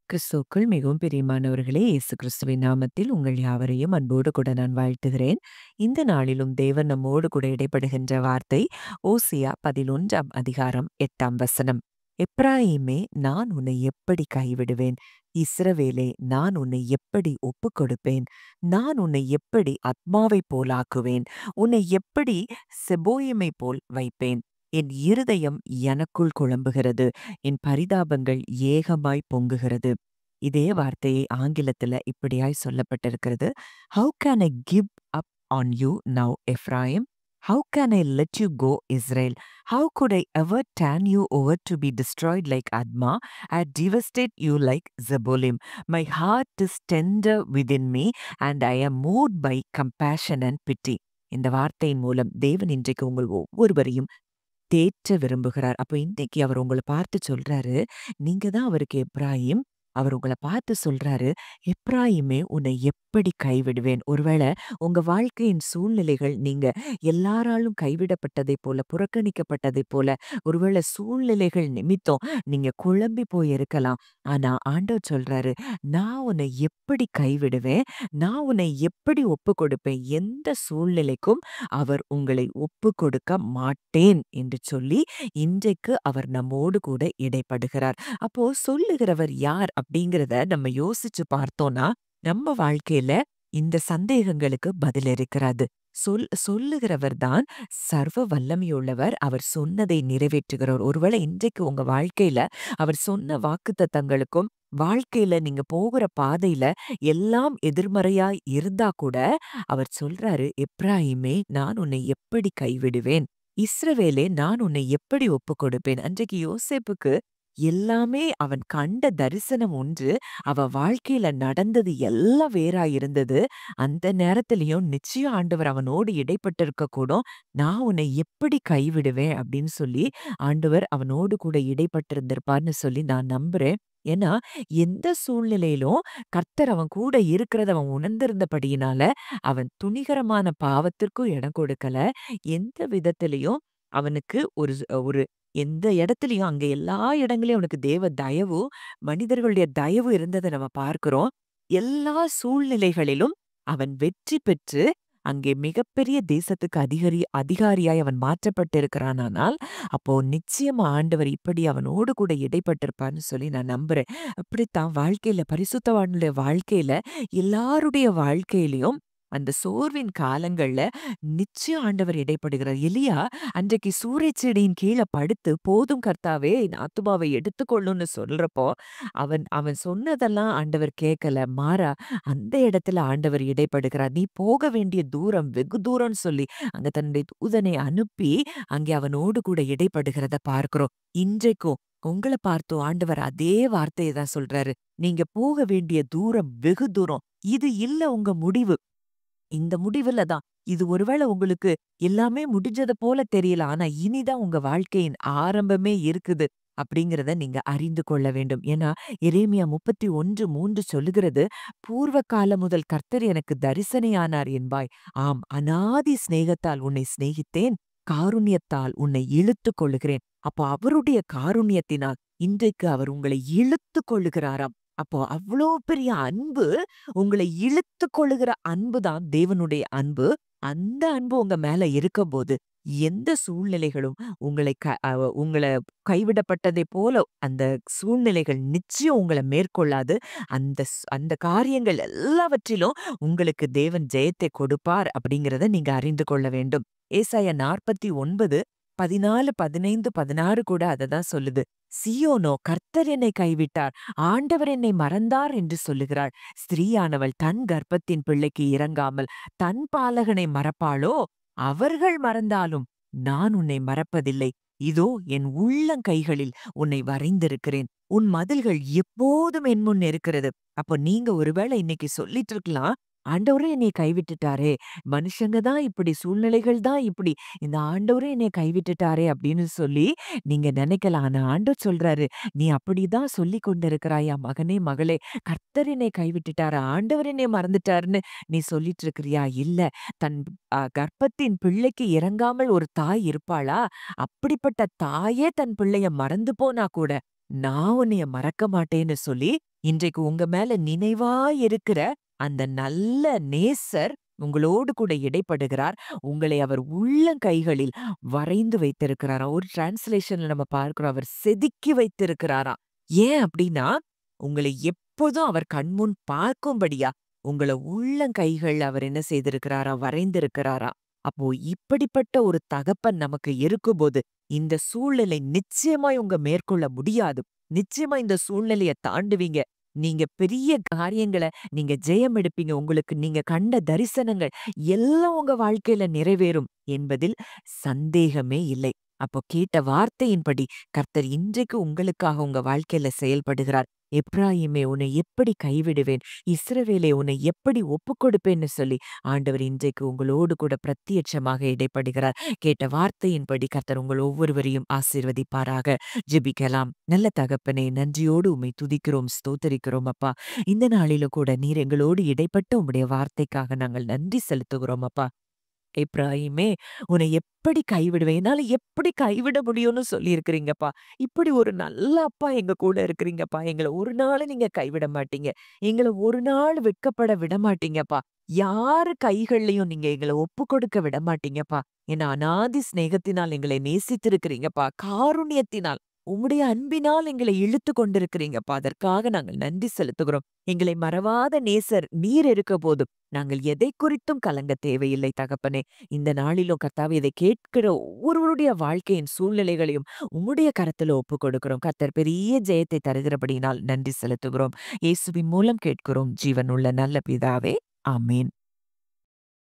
கிறிஸ்துவுக்குள் மிகவும் பிரியமானவர்களே, இயேசு கிறிஸ்துவின் நாமத்தில் உங்கள் யாவரையும் அன்போடு கூட நான் வாழ்த்துகிறேன். இந்த நாளிலும் தேவன் நம்மோடு கூட இடைப்படுகின்ற வார்த்தை ஓசியா 11ஆம் அதிகாரம் 8ஆம் வசனம். எப்பிராயீமே, நான் உன்னை எப்படி கைவிடுவேன்? இஸ்ரவேலே, நான் உன்னை எப்படி ஒப்புக் கொடுப்பேன்? நான் உன்னை எப்படி அத்மாவைப் போலாக்குவேன்? உன்னை எப்படி செபோயிமைப் போல் வைப்பேன்? என் இருதயம் எனக்குள் குழம்புகிறது. என் பரிதாபங்கள் ஏகமாய் பொங்குகிறது. இதே வார்த்தையை ஆங்கிலத்துல இப்படியாய் சொல்லப்பட்டிருக்கிறது. How can I give up on you now, Ephraim? How can I let you go, Israel? How could I ever turn you over to be destroyed like Admah? I devastate you like Zebolim. My heart is tender within me, and I am moved by compassion and pity. இந்த வார்த்தையின் மூலம் தேவன் இன்றைக்கு உங்கள் ஒவ்வொருவரையும் தேற்ற விரும்புகிறார். அப்ப இன்னைக்கு அவர் உங்கள பார்த்து சொல்றாரு, நீங்க தான் அவருக்கு எப்பிராயீம். அவர் உங்கள பார்த்து சொல்றாரு, எப்பிராயீமே, உன்னை எப்படி கைவிடுவேன்? ஒருவேளை உங்க வாழ்க்கையின் சூழ்நிலைகள் நீங்க எல்லாராலும் கைவிடப்பட்டதைப் போல, புறக்கணிக்கப்பட்டதைப் போல, ஒருவேளை சூழ்நிலைகள் நிமித்தம் நீங்க குழம்பி போய் இருக்கலாம். ஆனா ஆண்டவர் சொல்றாரு, நான் உன்னை எப்படி கைவிடுவேன்? நான் உன்னை எப்படி ஒப்புக் கொடுப்பேன்? எந்த சூழ்நிலைக்கும் அவர் உங்களை ஒப்புக் கொடுக்க மாட்டேன் என்று சொல்லி இன்றைக்கு அவர் நம்மோடு கூட இடைப்படுகிறார். அப்போ சொல்லுகிறவர் யார் அப்படிங்கிறத நம்ம யோசிச்சு பார்த்தோம்னா, நம்ம வாழ்க்கையில இந்த சந்தேகங்களுக்கு பதில் இருக்கிறது. சொல்லுகிறவர் தான் சர்வ வல்லமையுள்ளவர். அவர் சொன்னதை நிறைவேற்றுகிறவர். ஒருவேளை இன்றைக்கு உங்க வாழ்க்கையில அவர் சொன்ன வாக்குத்தத்தங்களுக்கும் வாழ்க்கையில நீங்க போகிற பாதையில எல்லாம் எதிர்மறையாய் இருந்தா கூட அவர் சொல்றாரு, எப்பிராயீமே, நான் உன்னை எப்படி கைவிடுவேன்? இஸ்ரவேலே, நான் உன்னை எப்படி ஒப்புக் கொடுப்பேன்? அன்றைக்கு யோசேப்புக்கு எல்லாமே அவன் கண்ட தரிசனம் ஒன்று, அவன் வாழ்க்கையில நடந்தது எல்லாம் வேறாயிருந்தது. அந்த நேரத்திலயும் நிச்சயம் ஆண்டவர் அவனோடு இடைப்பட்டிருக்க கூடும். நான் உன்னை எப்படி கைவிடுவேன் அப்படின்னு சொல்லி ஆண்டவர் அவனோடு கூட இடைப்பட்டிருந்திருப்பார்ன்னு சொல்லி நான் நம்புறேன். ஏன்னா எந்த சூழ்நிலையிலும் கர்த்தர் அவன் கூட இருக்கிறத அவன் உணர்ந்திருந்தபடியினால அவன் துணிகரமான பாவத்திற்கும் இடம் கொடுக்கல. எந்த விதத்திலையும் அவனுக்கு ஒரு எந்த இடத்துலயும் அங்க எல்லா இடங்களையும் அவனுக்கு தேவ தயவு, மனிதர்களுடைய தயவு இருந்ததை நம்ம பார்க்கிறோம். எல்லா சூழ்நிலைகளிலும் அவன் வெற்றி பெற்று அங்கே மிகப்பெரிய தேசத்துக்கு அதிகாரியாய் அவன் மாற்றப்பட்டிருக்கிறானால், அப்போ நிச்சயமா ஆண்டவர் இப்படி அவனோடு கூட இடைப்பட்டிருப்பார்ன்னு சொல்லி நான் நம்புறேன். அப்படித்தான் வாழ்க்கையில பரிசுத்தவான்களுடைய வாழ்க்கையில எல்லாருடைய வாழ்க்கையிலயும் அந்த சோர்வின் காலங்கள்ல நிச்சயம் ஆண்டவர் இடைப்படுகிறார். எலியா அன்றைக்கு சூறைச் செடியின் கீழ படுத்து, போதும் கர்த்தாவே, என் ஆத்துமாவை எடுத்துக்கொள்ளும்னு சொல்றப்போ, அவன் அவன் சொன்னதெல்லாம் ஆண்டவர் கேட்கல. மாறா அந்த இடத்துல ஆண்டவர் இடைப்படுகிறார். நீ போக வேண்டிய தூரம் வெகு தூரம்னு சொல்லி அங்க தன்னுடைய தூதனை அனுப்பி அங்கே அவனோடு கூட இடைப்படுகிறத பார்க்கிறோம். இன்றைக்கும் உங்கள பார்த்து ஆண்டவர் அதே வார்த்தையை தான் சொல்றாரு. நீங்க போக வேண்டிய தூரம் வெகு தூரம். இது இல்ல உங்க முடிவு. இந்த முடிவுல தான். இது ஒருவேளை உங்களுக்கு எல்லாமே முடிஞ்சத போல தெரியல. ஆனா இனிதான் உங்க வாழ்க்கையின் ஆரம்பமே இருக்குது. அப்படிங்கிறத நீங்க அறிந்து கொள்ள வேண்டும். ஏன்னா எரேமியா 31:3 சொல்லுகிறது, பூர்வ காலம் முதல் கர்த்தர் எனக்கு தரிசனையானார் என்பாய். ஆம், அநாதி சிநேகத்தால் உன்னை சிநேகித்தேன். காருண்யத்தால் உன்னை இழுத்துக் கொள்ளுகிறேன். அப்போ அவருடைய காருண்யத்தினால் இன்றைக்கு அவர் உங்களை இழுத்துக் கொள்ளுகிறாராம். அப்போ அவ்வளோ பெரிய அன்பு, உங்களை இழுத்துக் கொள்ளுகிற அன்பு தான் தேவனுடைய அன்பு. அந்த அன்பு உங்க மேல இருக்கும்போது எந்த சூழ்நிலைகளும் உங்கள கைவிடப்பட்டதைப் போல அந்த சூழ்நிலைகள் நிச்சயம் உங்கள மேற்கொள்ளாது. அந்த காரியங்கள் எல்லாவற்றிலும் உங்களுக்கு தேவன் ஜெயத்தை கொடுப்பார் அப்படிங்கிறத நீங்க அறிந்து கொள்ள வேண்டும். ஏசாயா 49, 14, 15, 16 கூட அததான் சொல்லுது. சீயோனோ, கர்த்தர் என்னை கைவிட்டார், ஆண்டவர் என்னை மறந்தார் என்று சொல்லுகிறாள். ஸ்திரீயானவள் தன் கர்ப்பத்தின் பிள்ளைக்கு இரங்காமல் தன் பாலகனை மறப்பாளோ? அவர்கள் மறந்தாலும் நான் உன்னை மறப்பதில்லை. இதோ என் உள்ளங்கைகளில் உன்னை வரைந்திருக்கிறேன். உன் மதில்கள் எப்போதும் என் முன் இருக்கிறது. அப்போ நீங்க ஒருவேளை இன்னைக்கு சொல்லிட்டு இருக்கலாம், ஆண்டவரே என்னை கைவிட்டுட்டாரே, மனுஷங்க தான் இப்படி, சூழ்நிலைகள் தான் இப்படி, இந்த ஆண்டவரே என்னை கைவிட்டுட்டாரே அப்படின்னு சொல்லி நீங்க நினைக்கலாம். ஆனா ஆண்டவர் சொல்றாரு, நீ அப்படிதான் சொல்லி கொண்டிருக்கிறாயா மகனே, மகளே? கர்த்தர் என்னை கைவிட்டுட்டாரா, ஆண்டவர் என்னை மறந்துட்டாருன்னு நீ சொல்லிட்டு இருக்கிறியா? இல்ல, தன் கர்ப்பத்தின் பிள்ளைக்கு இறங்காமல் ஒரு தாய் இருப்பாளா? அப்படிப்பட்ட தாயே தன் பிள்ளைய மறந்து போனா கூட நான் உன்னைய மறக்க மாட்டேன்னு சொல்லி, இன்றைக்கு உங்க மேல நினைவா இருக்கிற அந்த நல்ல நேசர் உங்களோடு கூட இடைப்படுகிறார். உங்களை அவர் உள்ளங்கைகளில் வரைந்து வைத்திருக்கிறாராம். ஒரு டிரான்ஸ்லேஷன்ல நம்ம பார்க்கிறோம். அவர் செதுக்கி வைத்திருக்கிறாராம். ஏன் அப்டின்னா, உங்களை எப்போதும் அவர் கண்முன் பார்க்கும்படியா, உங்கள உள்ளங்கைகள்ல அவர் என்ன செய்திருக்கிறாராம்? வரைந்திருக்கிறாராம். அப்போ இப்படிப்பட்ட ஒரு தகப்பன் நமக்கு இருக்கும்போது, இந்த சூழ்நிலை நிச்சயமாய் உங்க மேற்கொள்ள முடியாது. நிச்சயமா இந்த சூழ்நிலைய தாண்டுவீங்க. நீங்க பெரிய காரியங்கள நீங்க ஜெயம் எடுப்பீங்க. உங்களுக்கு நீங்க கண்ட தரிசனங்கள் எல்லாம் உங்க வாழ்க்கையில நிறைவேறும் என்பதில் சந்தேகமே இல்லை. அப்போ கேட்ட வார்த்தையின்படி கர்த்தர் இன்றைக்கு உங்களுக்காக உங்க வாழ்க்கையில செயல்படுகிறார். எப்ராயிமே உன்னை எப்படி கைவிடுவேன்? இஸ்ரவேலே உன்னை எப்படி ஒப்புக்கொடுப்பேன்னு சொல்லி ஆண்டவர் இன்றைக்கு உங்களோடு கூட பிரத்யட்சமாக இடைப்படுகிறார். கேட்ட வார்த்தையின்படி கர்த்தர் உங்கள் ஒவ்வொருவரையும் ஆசீர்வதிப்பாராக. ஜெபிக்கலாம். நல்ல தகப்பனே, நன்றியோடு உம்மை துதிக்கிறோம், ஸ்தோத்தரிக்கிறோம் அப்பா. இந்த நாளிலும் கூட நீர் எங்களோடு இடைப்பட்ட உம்முடைய வார்த்தைக்காக நாங்கள் நன்றி செலுத்துகிறோம் அப்பா. எப்ராயிமே, உன்னை எப்படி கைவிடுவேன்? என்னால எப்படி கைவிட முடியும்னு சொல்லியிருக்கிறீங்கப்பா. இப்படி ஒரு நல்ல அப்பா எங்க கூட இருக்கிறீங்கப்பா. எங்கள ஒரு நாளும் நீங்க கைவிட மாட்டீங்க. எங்கள ஒரு நாள் வெட்கப்பட விடமாட்டீங்கப்பா. யாரு கைகள்லயும் நீங்க எங்கள ஒப்புக்கொடுக்க விடமாட்டீங்கப்பா. ஏன்னா அநாதி சிநேகத்தினால் எங்களை நேசித்திருக்கிறீங்கப்பா. காருண்யத்தினால், உம்முடைய அன்பினால் எங்களை இழுத்துக் கொண்டிருக்கிறீங்கப்பா. அதற்காக நாங்கள் நன்றி செலுத்துகிறோம். எங்களை மறவாத நேசர் நீர் இருக்கபோதும், நாங்கள் எதை குறித்தும் கலங்க தேவையில்லை தகப்பனே. இந்த நாளிலும் கர்த்தாவே, இதை கேட்கிற ஒவ்வொருவருடைய வாழ்க்கையின் சூழ்நிலைகளையும் உம்முடைய கரத்துல ஒப்புக் கொடுக்கிறோம். கர்த்தர் பெரிய ஜெயத்தை தருகிறபடியினால் நன்றி செலுத்துகிறோம். இயேசுவின் மூலம் கேட்கிறோம் ஜீவனுள்ள நல்ல பிதாவே. ஆமென்.